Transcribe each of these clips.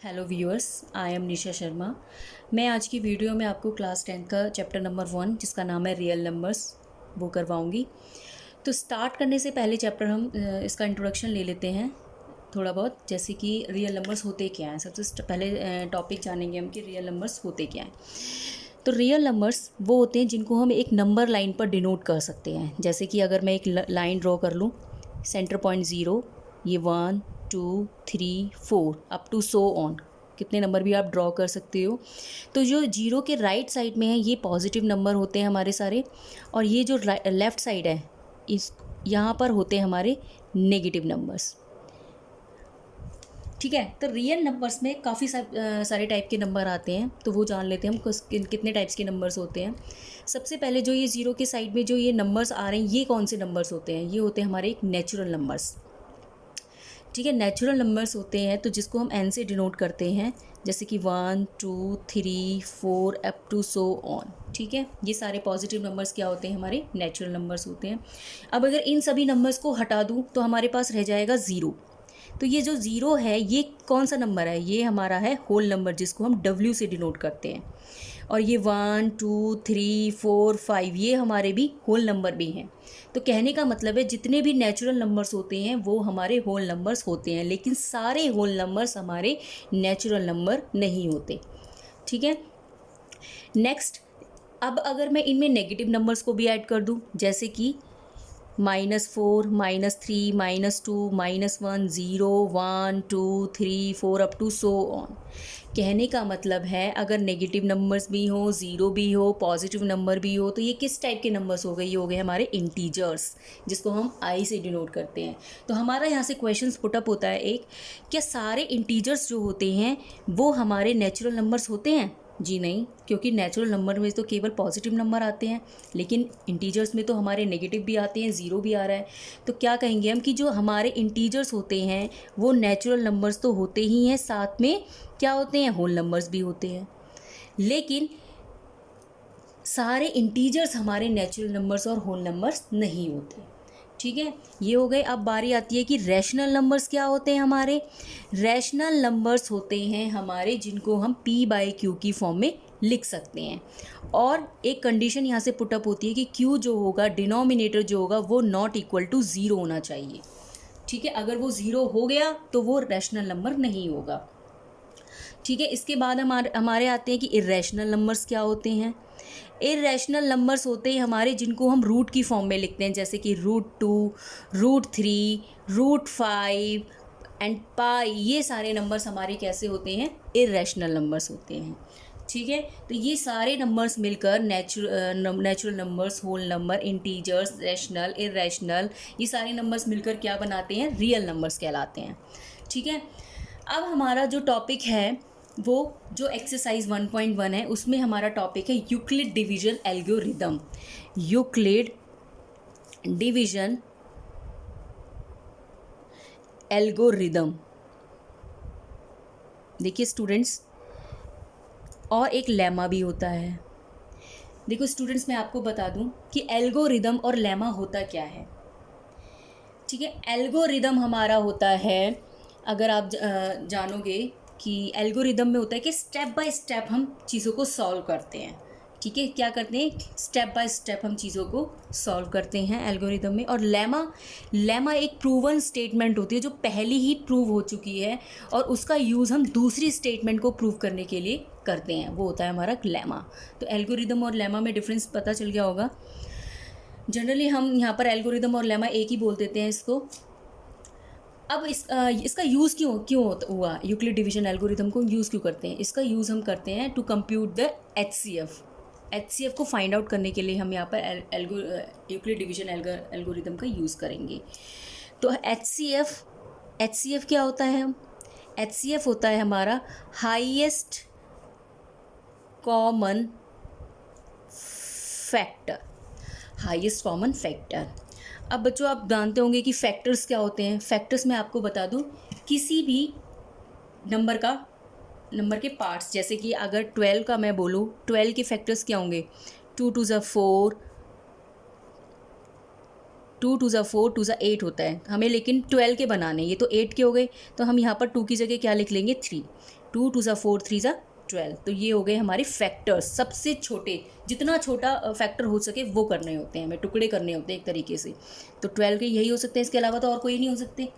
Hello viewers, I am Nisha Sharma. मैं आज की वीडियो में आपको क्लास 10 का चैप्टर नंबर 1 जिसका नाम है रियल नंबर्स वो करवाऊंगी। तो स्टार्ट करने से पहले चैप्टर हम इसका इंट्रोडक्शन ले लेते हैं थोड़ा बहुत, जैसे कि रियल नंबर्स होते क्या हैं। सबसे पहले टॉपिक जानेंगे हम कि रियल नंबर्स होते क्या हैं। तो रियल नंबर्स वो होते हैं जिनको हम एक नंबर लाइन पर डिनोट कर सकते हैं। जैसे कि अगर मैं एक लाइन ड्रॉ कर लूँ, सेंटर पॉइंट 0, ये 1 2 3 4 अप टू सो ऑन, कितने नंबर भी आप ड्रॉ कर सकते हो। तो जो जीरो के राइट साइड में है ये पॉजिटिव नंबर होते हैं हमारे सारे, और ये जो लेफ़्ट साइड है इस यहाँ पर होते हैं हमारे नेगेटिव नंबर्स। ठीक है, तो रियल नंबर्स में काफ़ी सारे टाइप के नंबर आते हैं, तो वो जान लेते हैं हम कितने टाइप्स के नंबर्स होते हैं। सबसे पहले जो ये ज़ीरो के साइड में जो ये नंबर्स आ रहे हैं, ये कौन से नंबर्स होते हैं? ये होते हैं हमारे एक नेचुरल नंबर्स। ठीक है, नेचुरल नंबर्स होते हैं तो जिसको हम एन से डिनोट करते हैं, जैसे कि 1 2 3 4 अप टू सो ऑन। ठीक है, ये सारे पॉजिटिव नंबर्स क्या होते हैं? हमारे नेचुरल नंबर्स होते हैं। अब अगर इन सभी नंबर्स को हटा दूँ तो हमारे पास रह जाएगा ज़ीरो। तो ये जो ज़ीरो है ये कौन सा नंबर है? ये हमारा है होल नंबर, जिसको हम डब्ल्यू से डिनोट करते हैं। और ये 1 2 3 4 5 ये हमारे भी होल नंबर भी हैं। तो कहने का मतलब है जितने भी नेचुरल नंबर्स होते हैं वो हमारे होल नंबर्स होते हैं, लेकिन सारे होल नंबर्स हमारे नेचुरल नंबर नहीं होते। ठीक है, नेक्स्ट, अब अगर मैं इनमें नेगेटिव नंबर्स को भी ऐड कर दूं, जैसे कि -4 -3 -2 -1 0 1 2 3 4 अप टू सो ऑन। कहने का मतलब है अगर नेगेटिव नंबर्स भी हो, ज़ीरो भी हो, पॉजिटिव नंबर भी हो, तो ये किस टाइप के नंबर्स हो गए? ये हो गए हमारे इंटीजर्स, जिसको हम आई से डिनोट करते हैं। तो हमारा यहाँ से क्वेश्चंस पुटअप होता है एक, क्या सारे इंटीजर्स जो होते हैं वो हमारे नेचुरल नंबर्स होते हैं? जी नहीं, क्योंकि नेचुरल नंबर में तो केवल पॉजिटिव नंबर आते हैं, लेकिन इंटीजर्स में तो हमारे नेगेटिव भी आते हैं, ज़ीरो भी आ रहा है। तो क्या कहेंगे हम कि जो हमारे इंटीजर्स होते हैं वो नेचुरल नंबर्स तो होते ही हैं, साथ में क्या होते हैं? होल नंबर्स भी होते हैं। लेकिन सारे इंटीजर्स हमारे नेचुरल नंबर्स और होल नंबर्स नहीं होते। ठीक है, ये हो गए। अब बारी आती है कि रैशनल नंबर्स क्या होते हैं हमारे? रैशनल नंबर्स होते हैं हमारे जिनको हम p/q की फॉर्म में लिख सकते हैं, और एक कंडीशन यहाँ से पुटअप होती है कि q जो होगा, डिनोमिनेटर जो होगा, वो नॉट इक्वल टू ज़ीरो होना चाहिए। ठीक है, अगर वो ज़ीरो हो गया तो वो रैशनल नंबर नहीं होगा। ठीक है, इसके बाद हमारे आते हैं कि इरेशनल नंबर्स क्या होते हैं? इरेशनल नंबर्स होते हैं हमारे जिनको हम रूट की फॉर्म में लिखते हैं, जैसे कि √2 √3 √5 एंड पाई। ये सारे नंबर्स हमारे कैसे होते हैं? इरेशनल नंबर्स होते हैं। ठीक है, तो ये सारे नंबर्स मिलकर natural numbers, whole number, integers, rational, irrational, ये सारे नंबर्स मिलकर क्या बनाते हैं? रियल नंबर्स कहलाते हैं। ठीक है, अब हमारा जो टॉपिक है वो जो एक्सरसाइज 1.1 है उसमें हमारा टॉपिक है Euclid division algorithm. Euclid division algorithm. देखिए स्टूडेंट्स, और एक लेमा भी होता है। देखो स्टूडेंट्स, मैं आपको बता दूं कि एल्गोरिदम और लेमा होता क्या है। ठीक है, एल्गोरिदम हमारा होता है, अगर आप जानोगे कि एल्गोरिदम में होता है कि स्टेप बाय स्टेप हम चीज़ों को सॉल्व करते हैं। ठीक है, क्या करते हैं? स्टेप बाय स्टेप हम चीज़ों को सॉल्व करते हैं एल्गोरिदम में। और लेमा एक प्रूवन स्टेटमेंट होती है जो पहले ही प्रूव हो चुकी है, और उसका यूज़ हम दूसरी स्टेटमेंट को प्रूव करने के लिए करते हैं, वो होता है हमारा लेमा। तो एल्गोरिदम और लेमा में डिफरेंस पता चल गया होगा। जनरली हम यहाँ पर एल्गोरिदम और लेमा एक ही बोल देते हैं इसको। अब इसका यूज़ क्यों हुआ? यूक्लिड डिवीजन एल्गोरिदम को यूज़ क्यों करते हैं? इसका यूज़ हम करते हैं टू कंप्यूट द एचसीएफ को फाइंड आउट करने के लिए हम यहाँ पर यूक्लिड डिवीजन एल्गोरिदम का यूज़ करेंगे। तो एचसीएफ क्या होता है? एचसीएफ होता है हमारा highest common factor. Highest common factor. अब बच्चों, आप जानते होंगे कि फैक्टर्स क्या होते हैं। फैक्टर्स मैं आपको बता दूं, किसी भी नंबर के पार्ट्स, जैसे कि अगर 12 का मैं बोलूं, 12 के फैक्टर्स क्या होंगे? 2 2 ज़ा 4, 2 टू ज़ा 4, 2 ज़ा 8 होता है हमें, लेकिन 12 के बनाने, ये तो 8 के हो गए, तो हम यहाँ पर 2 की जगह क्या लिख लेंगे 3। 2 टू ज़ा 4, 3 ज़ा 12। तो ये हो गए हमारे फैक्टर्स, सबसे छोटे, जितना छोटा फैक्टर हो सके वो करने होते हैं, हमें टुकड़े करने होते हैं एक तरीके से। तो 12 के यही हो सकते हैं, इसके अलावा तो और कोई नहीं हो सकते।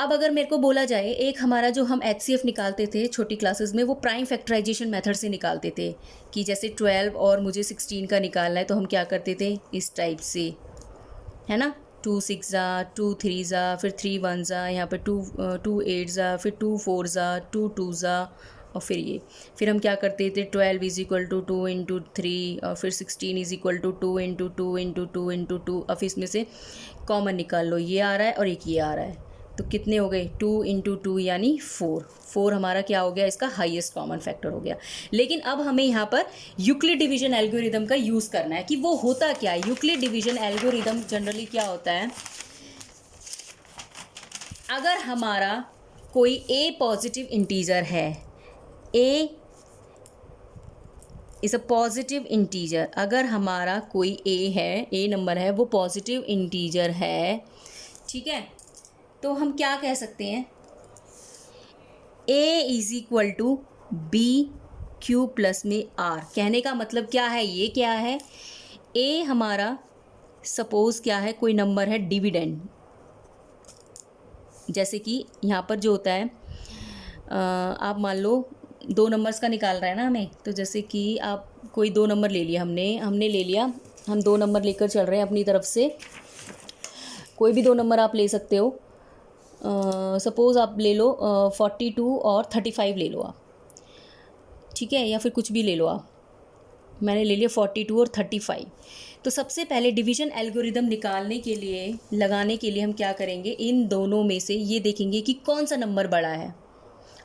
अब अगर मेरे को बोला जाए, एक हमारा जो हम HCF निकालते थे छोटी क्लासेस में, वो प्राइम फैक्टराइजेशन मेथड से निकालते थे, कि जैसे 12 और मुझे 16 का निकालना है, तो हम क्या करते थे इस टाइप से, है ना, 2 6 ज़ा, 2 3 ज़ा, फिर 3 1 ज़ा, यहाँ पे 2 8 ज़ा, फिर 2 4 ज़ा, 2 2 ज़ा, और फिर हम क्या करते थे 12 इज इक्वल टू 2 इंटू 3, और फिर 16 is equal to 2 into 2 into 2 into 2। अब इसमें से कॉमन निकाल लो, ये आ रहा है और एक ये आ रहा है, तो कितने हो गए 2 इंटू 2 यानी 4 हमारा क्या हो गया, इसका हाईएस्ट कॉमन फैक्टर हो गया। लेकिन अब हमें यहाँ पर यूक्लिड डिवीजन एल्गोरिदम का यूज़ करना है कि वो होता क्या है। यूक्लिड डिवीजन एल्गोरिदम जनरली क्या होता है, अगर हमारा कोई ए पॉजिटिव इंटीजर है, A is a positive integer, अगर हमारा कोई ए है, ए नंबर है, वो पॉजिटिव इंटीजर है, ठीक है, तो हम क्या कह सकते हैं, A is equal to B Q plus में आर। कहने का मतलब क्या है, ये क्या है, ए हमारा सपोज क्या है, कोई नंबर है डिविडेंड, जैसे कि यहाँ पर जो होता है, आप मान लो 2 नंबर्स का निकाल रहा है ना हमें, तो जैसे कि आप कोई 2 नंबर ले लिया, हमने ले लिया, हम 2 नंबर लेकर चल रहे हैं अपनी तरफ से, कोई भी 2 नंबर आप ले सकते हो। सपोज़ आप ले लो 42 और 35 ले लो आप, ठीक है, या फिर कुछ भी ले लो आप, मैंने ले लिया 42 और 35। तो सबसे पहले डिवीजन एल्गोरिदम निकालने के लिए, लगाने के लिए हम क्या करेंगे, इन दोनों में से ये देखेंगे कि कौन सा नंबर बड़ा है।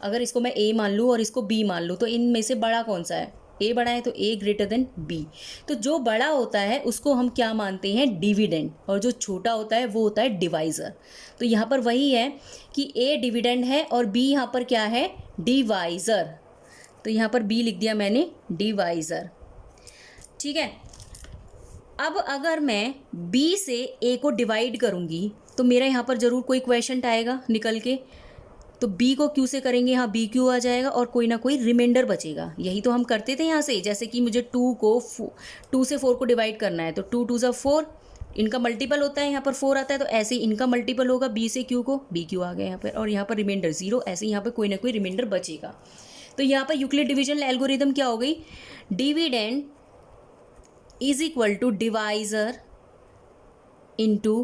अगर इसको मैं ए मान लूँ और इसको बी मान लूँ, तो इनमें से बड़ा कौन सा है, ए बड़ा है, तो ए ग्रेटर देन बी। तो जो बड़ा होता है उसको हम क्या मानते हैं, डिविडेंड, और जो छोटा होता है वो होता है डिवाइज़र। तो यहाँ पर वही है कि ए डिविडेंड है और बी यहाँ पर क्या है, डिवाइज़र। तो यहाँ पर बी लिख दिया मैंने, डिवाइज़र, ठीक है। अब अगर मैं बी से ए को डिवाइड करूँगी, तो मेरा यहाँ पर ज़रूर कोई क्वेश्चन आएगा निकल के, तो बी को क्यू से करेंगे, यहाँ बी क्यू आ जाएगा और कोई ना कोई रिमाइंडर बचेगा। यही तो हम करते थे यहाँ से, जैसे कि मुझे 2 से 4 को डिवाइड करना है, तो 2 2 ज़ा 4, इनका मल्टीपल होता है, यहाँ पर 4 आता है, तो ऐसे ही इनका मल्टीपल होगा बी से क्यू को, बी क्यू आ गया यहाँ पर, और यहाँ पर रिमाइंडर 0, ऐसे यहाँ पर कोई ना कोई रिमाइंडर बचेगा। तो यहाँ पर यूक्लिड डिवीजन एल्गोरिदम क्या हो गई, dividend is equal to divisor into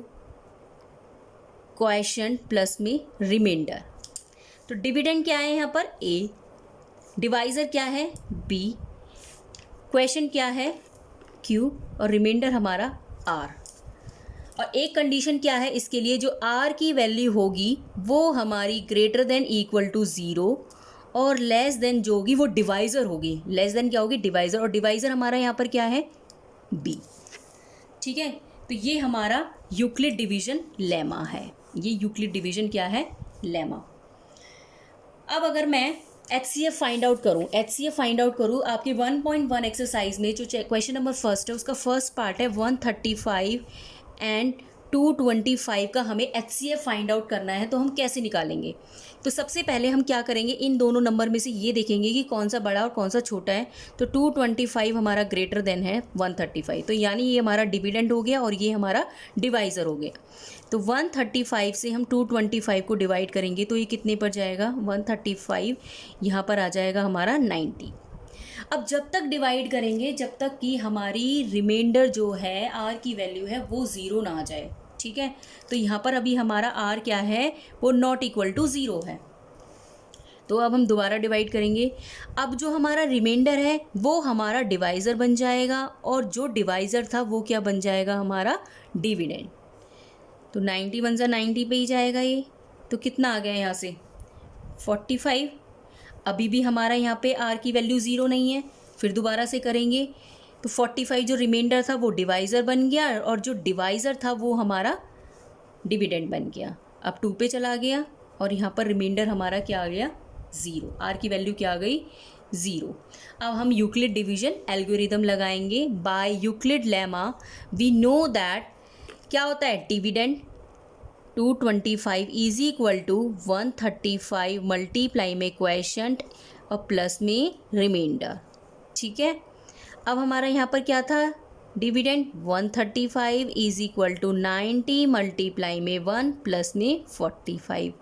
quotient plus में रिमाइंडर। तो डिविडेंड क्या है यहाँ पर, ए, डिवाइज़र क्या है, बी, क्वोशिएंट क्या है, क्यू, और रिमाइंडर हमारा आर। और एक कंडीशन क्या है इसके लिए, जो आर की वैल्यू होगी वो हमारी ग्रेटर देन इक्वल टू 0 और लेस देन जो होगी वो डिवाइज़र होगी। लेस देन क्या होगी, डिवाइज़र, और डिवाइज़र हमारा यहाँ पर क्या है, बी, ठीक है। तो ये हमारा यूक्लिड डिवीजन लेमा है, ये यूक्लिड डिवीजन क्या है, लेमा। अब अगर मैं HCF फाइंड आउट करूँ आपके 1.1 एक्सरसाइज में, जो क्वेश्चन नंबर फर्स्ट है उसका फर्स्ट पार्ट है 135 एंड 225 का हमें HCF फाइंड आउट करना है, तो हम कैसे निकालेंगे। तो सबसे पहले हम क्या करेंगे, इन दोनों नंबर में से ये देखेंगे कि कौन सा बड़ा और कौन सा छोटा है। तो 225 हमारा ग्रेटर देन है 135, तो यानी ये हमारा डिविडेंड हो गया और ये हमारा डिवाइज़र हो गया। तो 135 से हम 225 को डिवाइड करेंगे तो ये कितने पर जाएगा, 135 यहाँ पर आ जाएगा हमारा 90। अब जब तक डिवाइड करेंगे जब तक कि हमारी रिमाइंडर जो है आर की वैल्यू है वो 0 ना आ जाए, ठीक है। तो यहाँ पर अभी हमारा आर क्या है, वो नॉट इक्वल टू 0 है। तो अब हम दोबारा डिवाइड करेंगे, अब जो हमारा रिमाइंडर है वो हमारा डिवाइज़र बन जाएगा और जो डिवाइज़र था वो क्या बन जाएगा, हमारा डिविडेंड। तो 90 1 ज़ा 90 पे ही जाएगा ये, तो कितना आ गया यहाँ से 45। अभी भी हमारा यहाँ पे आर की वैल्यू 0 नहीं है, फिर दोबारा से करेंगे तो 45 जो रिमाइंडर था वो डिवाइज़र बन गया और जो डिवाइज़र था वो हमारा डिविडेंड बन गया। अब 2 पे चला गया और यहाँ पर रिमाइंडर हमारा क्या आ गया, 0, आर की वैल्यू क्या आ गई, ज़ीरो। अब हम यूक्लिड डिवीजन एल्गोरिदम लगाएंगे। By Euclid lemma we know that क्या होता है, dividend 225 is equal to 135 multiply में क्वेश्चंट और प्लस में रिमाइंडर। ठीक है, अब हमारा यहाँ पर क्या था, dividend 135 is equal to 90 multiply में 1 प्लस में 45।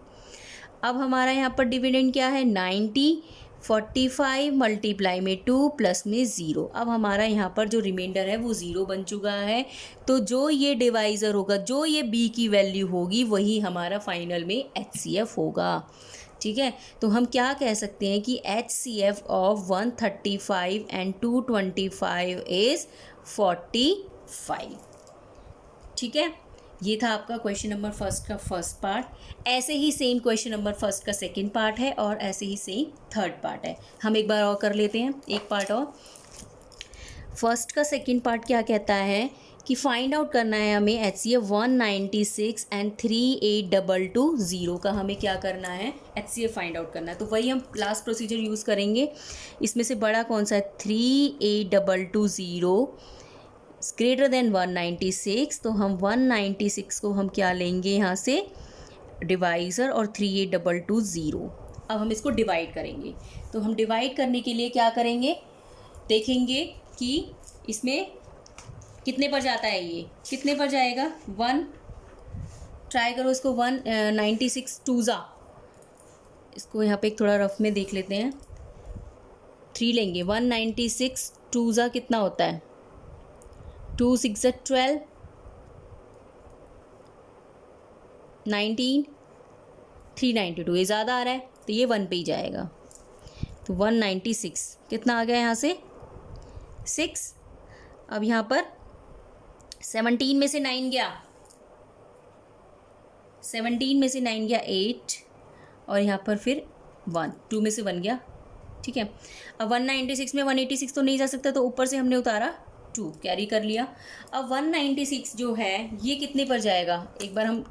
अब हमारा यहाँ पर डिविडेंड क्या है, 90, 45 मल्टीप्लाई में 2 प्लस में 0। अब हमारा यहाँ पर जो रिमाइंडर है वो 0 बन चुका है। तो जो ये डिवाइज़र होगा, जो ये b की वैल्यू होगी, वही हमारा फाइनल में HCF होगा। ठीक है, तो हम क्या कह सकते हैं कि HCF ऑफ 135 एंड 225 इज़ 45। ठीक है, ये था आपका क्वेश्चन नंबर फर्स्ट का फर्स्ट पार्ट। ऐसे ही सेम क्वेश्चन नंबर फर्स्ट का सेकंड पार्ट है और ऐसे ही सेम थर्ड पार्ट है। हम एक बार और कर लेते हैं, एक पार्ट और। फर्स्ट का सेकंड पार्ट क्या कहता है कि फाइंड आउट करना है हमें HCF 196 एंड 38220 का हमें क्या करना है, HCF फाइंड आउट करना है। तो वही हम लास्ट प्रोसीजर यूज़ करेंगे। इसमें से बड़ा कौन सा है, 38220 ग्रेटर देन 196। तो हम 196 को हम क्या लेंगे यहाँ से, डिवाइज़र, और 38220। अब हम इसको डिवाइड करेंगे। तो हम डिवाइड करने के लिए क्या करेंगे, देखेंगे कि इसमें कितने पर जाता है, ये कितने पर जाएगा, 1। ट्राई करो इसको, 196 टूज़ा, इसको यहाँ पे एक थोड़ा रफ में देख लेते हैं, 3 लेंगे। 196 टूज़ा कितना होता है, 2 6 12, 19, 392। ये ज़्यादा आ रहा है तो ये 1 पे ही जाएगा। तो 196 कितना आ गया यहाँ से, 6। अब यहाँ पर 17 में से 9 गया, 17 में से 9 गया 8, और यहाँ पर फिर 1, 2 में से 1 गया। ठीक है, अब 196 में 186 तो नहीं जा सकता, तो ऊपर से हमने उतारा 2, कैरी कर लिया। अब 196 जो है ये कितने पर जाएगा, एक बार हम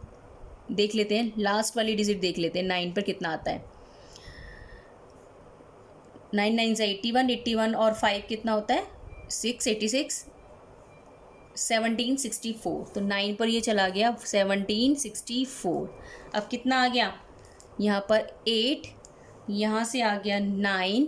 देख लेते हैं, लास्ट वाली डिजिट देख लेते हैं, 9 पर कितना आता है। 9 9 से 81, 81 और 5 कितना होता है, 6, 86, 17 64। तो 9 पर ये चला गया, 17 64। अब कितना आ गया, यहाँ पर 8, यहाँ से आ गया 9।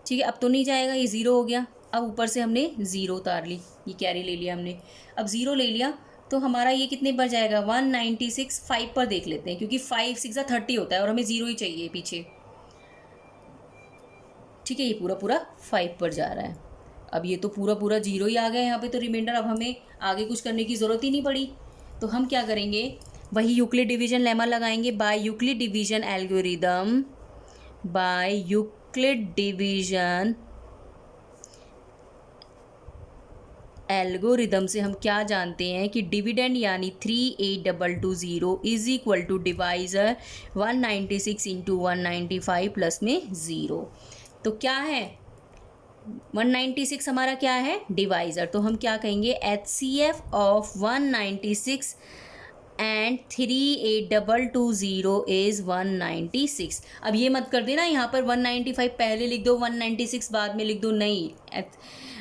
ठीक है, अब तो नहीं जाएगा, ये 0 हो गया। अब ऊपर से हमने 0 उतार ली, ये कैरी ले लिया हमने। अब 0 ले लिया तो हमारा ये कितने पर जाएगा, 196 5 पर देख लेते हैं, क्योंकि 5 6 30 होता है और हमें 0 ही चाहिए पीछे। ठीक है, ये पूरा पूरा 5 पर जा रहा है। अब ये तो पूरा पूरा 0 ही आ गया यहाँ पे, तो रिमाइंडर, अब हमें आगे कुछ करने की ज़रूरत ही नहीं पड़ी। तो हम क्या करेंगे, वही यूक्लिड डिवीजन लेमा लगाएंगे। By Euclid division algorithm, by Euclid division algorithm से हम क्या जानते हैं कि डिविडेंड यानी 38220 is equal to divisor 196 into 195 plus में 0। तो क्या है, 196 हमारा क्या है, डिवाइज़र। तो हम क्या कहेंगे, HCF ऑफ 196 एंड 38220 इज़ 196। अब ये मत कर देना यहाँ पर 195 पहले लिख दो, 196 बाद में लिख दो, नहीं,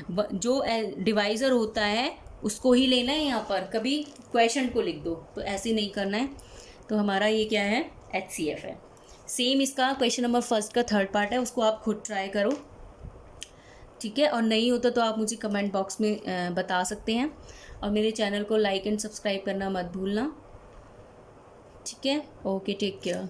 जो डिवाइज़र होता है उसको ही लेना है यहाँ पर, कभी क्वेश्चन को लिख दो, तो ऐसे नहीं करना है। तो हमारा ये क्या है, HCF है। सेम इसका क्वेश्चन नंबर फर्स्ट का थर्ड पार्ट है, उसको आप खुद ट्राई करो। ठीक है, और नहीं होता तो आप मुझे कमेंट बॉक्स में बता सकते हैं, और मेरे चैनल को लाइक एंड सब्सक्राइब करना मत भूलना। ठीक है, ओके, टेक केयर।